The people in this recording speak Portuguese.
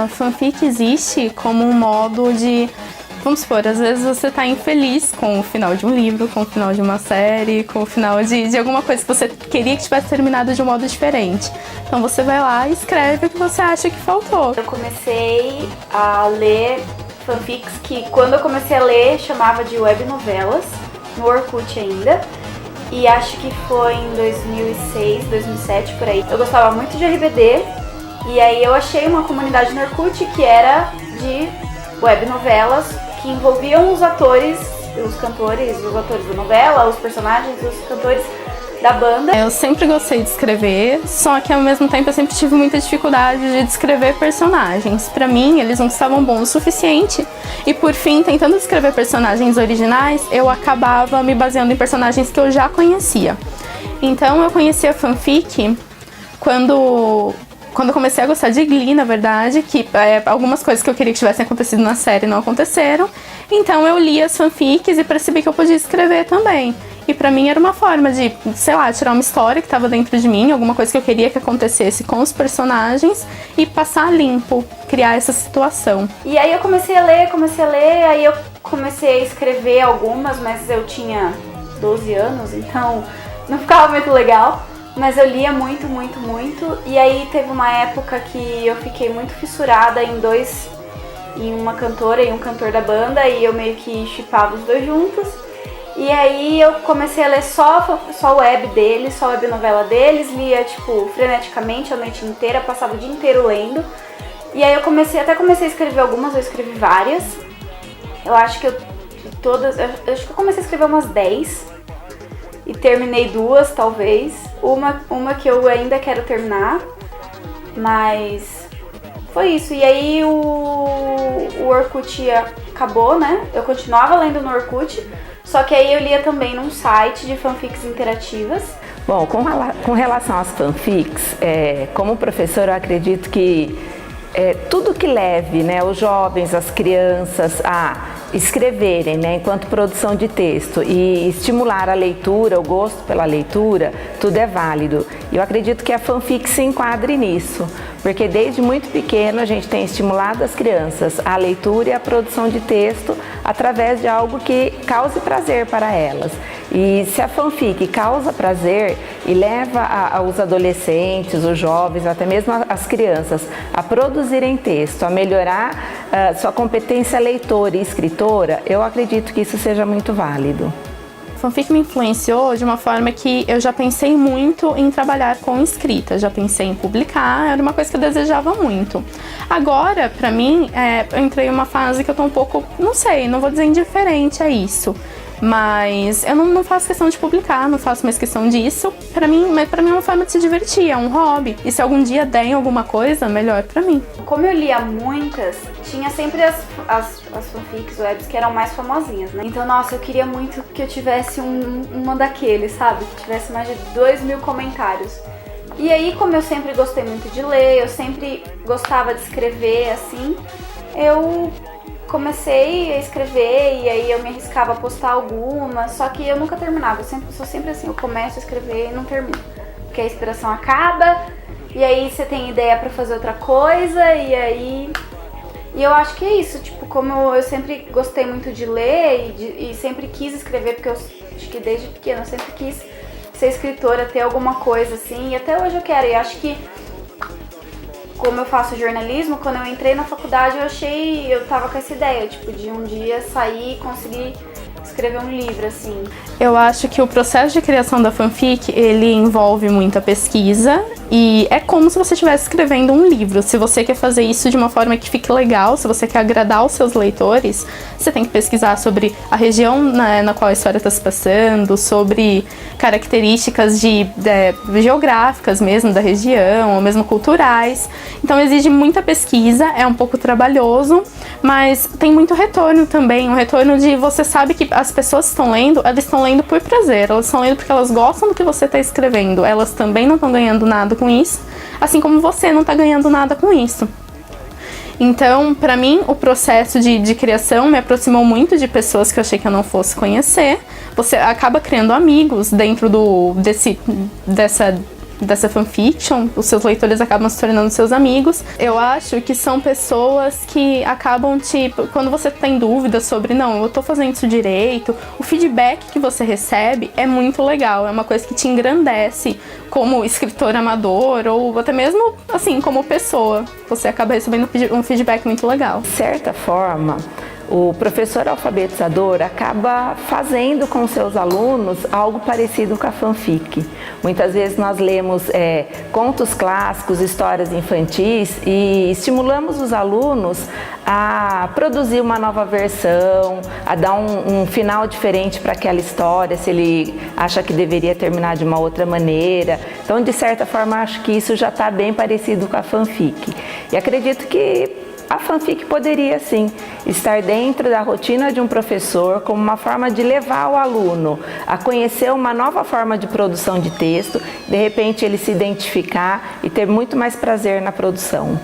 a fanfic existe como um modo de... Vamos supor, às vezes você tá infeliz com o final de um livro, com o final de uma série, com o final de alguma coisa que você queria que tivesse terminado de um modo diferente. Então você vai lá e escreve o que você acha que faltou. Eu comecei a ler fanfics que, quando eu comecei a ler, chamava de web novelas, no Orkut ainda. E acho que foi em 2006, 2007, por aí. Eu gostava muito de RBD, e aí eu achei uma comunidade no Orkut que era de web novelas, que envolviam os atores, os cantores, os atores da novela, os personagens, os cantores da banda. Eu sempre gostei de escrever, só que ao mesmo tempo eu sempre tive muita dificuldade de descrever personagens. Pra mim, eles não estavam bons o suficiente, e por fim, tentando descrever personagens originais, eu acabava me baseando em personagens que eu já conhecia. Então eu conheci a fanfic quando eu comecei a gostar de Glee, na verdade, que algumas coisas que eu queria que tivessem acontecido na série não aconteceram. Então eu li as fanfics e percebi que eu podia escrever também. E pra mim era uma forma de, sei lá, tirar uma história que tava dentro de mim, alguma coisa que eu queria que acontecesse com os personagens e passar limpo, criar essa situação. E aí eu comecei a ler, aí eu comecei a escrever algumas, mas eu tinha 12 anos, então não ficava muito legal. Mas eu lia muito, muito, muito. E aí teve uma época que eu fiquei muito fissurada em uma cantora e um cantor da banda, e eu meio que shippava os dois juntos. E aí eu comecei a ler só web deles, só web novela deles, lia tipo freneticamente a noite inteira, passava o dia inteiro lendo. E aí eu comecei a escrever algumas, eu escrevi várias. Eu acho que eu comecei a escrever umas 10. E terminei 2, talvez. Uma que eu ainda quero terminar. Mas foi isso. E aí o Orkut acabou, né? Eu continuava lendo no Orkut. Só que aí eu lia também num site de fanfics interativas. Bom, com relação às fanfics, como professor eu acredito que tudo que leve, né, os jovens, as crianças a escreverem, né, enquanto produção de texto, e estimular a leitura, o gosto pela leitura, tudo é válido. E eu acredito que a fanfic se enquadre nisso, porque desde muito pequeno a gente tem estimulado as crianças à leitura e à produção de texto através de algo que cause prazer para elas. E se a fanfic causa prazer e leva os adolescentes, os jovens, até mesmo as crianças a produzirem texto, a melhorar sua competência leitora e escritora, eu acredito que isso seja muito válido. A fanfic me influenciou de uma forma que eu já pensei muito em trabalhar com escrita, já pensei em publicar, era uma coisa que eu desejava muito. Agora, pra mim, eu entrei em uma fase que eu tô um pouco, não sei, não vou dizer indiferente a isso. Mas eu não faço questão de publicar, não faço mais questão disso. Pra mim é uma forma de se divertir, é um hobby. E se algum dia der em alguma coisa, melhor pra mim. Como eu lia muitas, tinha sempre as fanfics, webs que eram mais famosinhas, né? Então, nossa, eu queria muito que eu tivesse uma daqueles, sabe? Que tivesse mais de 2.000 comentários. E aí, como eu sempre gostei muito de ler, eu sempre gostava de escrever, assim, eu comecei a escrever e aí eu me arriscava a postar algumas, só que eu nunca terminava, eu sou sempre assim, eu começo a escrever e não termino, porque a inspiração acaba, e aí você tem ideia pra fazer outra coisa, e eu acho que é isso, tipo, como eu sempre gostei muito de ler e sempre quis escrever, porque eu acho que desde pequena eu sempre quis ser escritora, ter alguma coisa assim, e até hoje eu quero, e acho que como eu faço jornalismo, quando eu entrei na faculdade eu tava com essa ideia, tipo, de um dia sair e conseguir escrever um livro, assim. Eu acho que o processo de criação da fanfic, ele envolve muita pesquisa e é como se você estivesse escrevendo um livro. Se você quer fazer isso de uma forma que fique legal, se você quer agradar os seus leitores, você tem que pesquisar sobre a região na qual a história está se passando, sobre características geográficas mesmo da região, ou mesmo culturais. Então exige muita pesquisa, é um pouco trabalhoso, mas tem muito retorno também, um retorno de você sabe que as pessoas que estão lendo, elas estão lendo por prazer, elas estão lendo porque elas gostam do que você está escrevendo, elas também não estão ganhando nada com isso, assim como você não está ganhando nada com isso. Então, pra mim, o processo de criação me aproximou muito de pessoas que eu achei que eu não fosse conhecer. Você acaba criando amigos dentro dessa fanfiction, os seus leitores acabam se tornando seus amigos. Eu acho que são pessoas que acabam, tipo, quando você tem dúvidas sobre, não, eu tô fazendo isso direito, o feedback que você recebe é muito legal, é uma coisa que te engrandece como escritor amador ou até mesmo, assim, como pessoa. Você acaba recebendo um feedback muito legal. De certa forma, o professor alfabetizador acaba fazendo com seus alunos algo parecido com a fanfic. Muitas vezes nós lemos contos clássicos, histórias infantis e estimulamos os alunos a produzir uma nova versão, a dar um final diferente para aquela história, se ele acha que deveria terminar de uma outra maneira. Então, de certa forma, acho que isso já está bem parecido com a fanfic. E acredito que a fanfic poderia, sim, estar dentro da rotina de um professor como uma forma de levar o aluno a conhecer uma nova forma de produção de texto, de repente ele se identificar e ter muito mais prazer na produção.